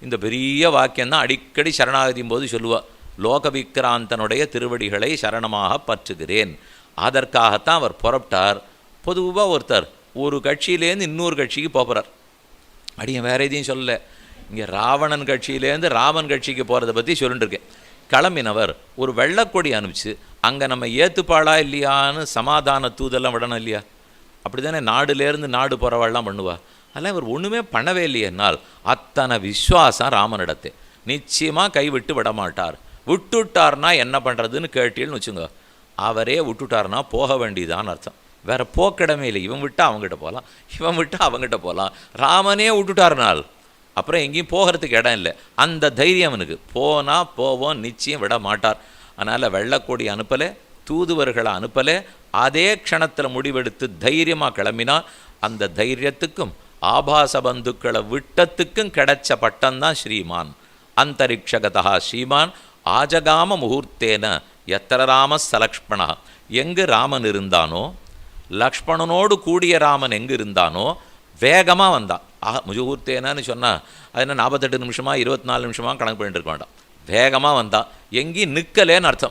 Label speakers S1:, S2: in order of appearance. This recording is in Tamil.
S1: இந்த பெரிய வாக்கியம்தான் அடிக்கடி சரணாகதியும் போது சொல்லுவா. லோகவிக்ராந்தனுடைய திருவடிகளை சரணமாக பற்றுகிறேன். அதற்காகத்தான் அவர் புறப்பட்டார். பொதுவாக ஒருத்தர் ஒரு கட்சியிலேருந்து இன்னொரு கட்சிக்கு போகிறார். அடியன் வேறு எதையும் சொல்லலை, இங்கே ராவணன் கட்சியிலேருந்து ராமன் கட்சிக்கு போகிறத பற்றி சொல்லிட்டுருக்கேன். கிளம்பினவர் ஒரு வெள்ளக்கொடி அனுப்பிச்சு அங்கே நம்ம ஏற்றுப்பாளா இல்லையான்னு சமாதான தூதெல்லாம் விடணும் இல்லையா? அப்படி தானே நாடுலேருந்து நாடு போகிறவாள்லாம் பண்ணுவா. அதெல்லாம் இவர் ஒன்றுமே பண்ணவே இல்லையென்னால் அத்தனை விஸ்வாசம் ராமனிடத்தை நிச்சயமாக கைவிட்டு விடமாட்டார். விட்டுட்டார்னா என்ன பண்ணுறதுன்னு கேட்டீள்னு வச்சுங்க. அவரே விட்டுட்டார்னா போக வேண்டியதான்னு அர்த்தம். வேறு போக்கிடமே இல்லை. இவன் விட்டால் அவங்ககிட்ட போகலாம், இவன் விட்டால் அவங்ககிட்ட போகலாம். ராமனே விட்டுட்டார்னால் அப்புறம் எங்கேயும் போகிறதுக்கு இடம் இல்லை. அந்த தைரியம் அவனுக்கு. போனால் போவோம், நிச்சயம் விட மாட்டார். அதனால் வெள்ளக்கொடி அனுப்பலை, தூதுவர்களை அனுப்பலை. அதே க்ஷணத்தில் முடிவெடுத்து தைரியமாக கிளம்பினா அந்த தைரியத்துக்கும் ஆபாச பந்துக்களை விட்டத்துக்கும் கிடைச்ச பட்டம்தான் ஸ்ரீமான். அந்தரிக்ஷகதா ஸ்ரீமான் ஆஜகாம முகூர்த்தேன எத்தர ராம சலக்ஷ்மணா. எங்கு ராமன் இருந்தானோ, லக்ஷ்மணனோடு கூடிய ராமன் எங்கு இருந்தானோ வேகமாக வந்தான். முகூர்த்தேனன்னு சொன்னால் அது என்ன 48 நிமிஷமா 24 நிமிஷமாக கணக்கு பண்ணிட்டு இருக்க வேண்டாம். வேகமாக வந்தான். எங்கேயும் நிற்கலேன்னு அர்த்தம்.